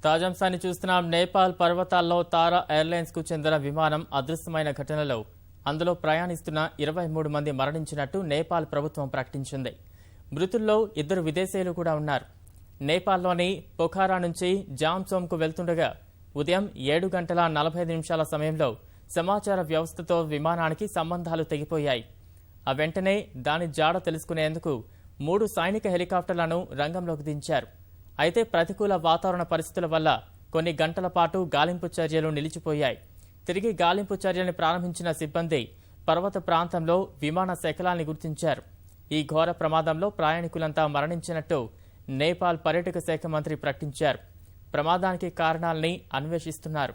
తాజాంశాన్ని చూస్తున్నాం. నేపాల్ పర్వతాల్లో తారా ఎయిర్లైన్స్ కు చెందిన విమానం అదృశ్యమైన ఘటనలో అందులో ప్రయాణిస్తున్న 23 మంది మరణించినట్టు నేపాల్ ప్రభుత్వం ప్రకటించింది. మృతుల్లో 2 విదేశీయులు కూడా ఉన్నారు. నేపాల్లోని పొఖారా నుంచి జామ్సోమ్కు వెళ్తుండగా ఉదయం 7:45 సమయంలో సమాచార వ్యవస్థతో విమానానికి సంబంధాలు తెగిపోయాయి. ఆ వెంటనే దాని జాడ తెలుసుకునేందుకు 3 సైనిక హెలికాప్టర్లను రంగంలోకి దించారు. అయితే ప్రతికూల వాతావరణ పరిస్థితుల వల్ల కొన్ని గంటల పాటు గాలింపు చర్యలు నిలిచిపోయాయి. తిరిగి గాలింపు చర్యల్ని ప్రారంభించిన సిబ్బంది పర్వత ప్రాంతంలో విమాన శకలాల్ని గుర్తించారు. ఈ ఘోర ప్రమాదంలో ప్రయాణికులంతా మరణించినట్టు నేపాల్ పర్యాటక శాఖ మంత్రి ప్రకటించారు. ప్రమాదానికి కారణాల్ని అన్వేషిస్తున్నారు.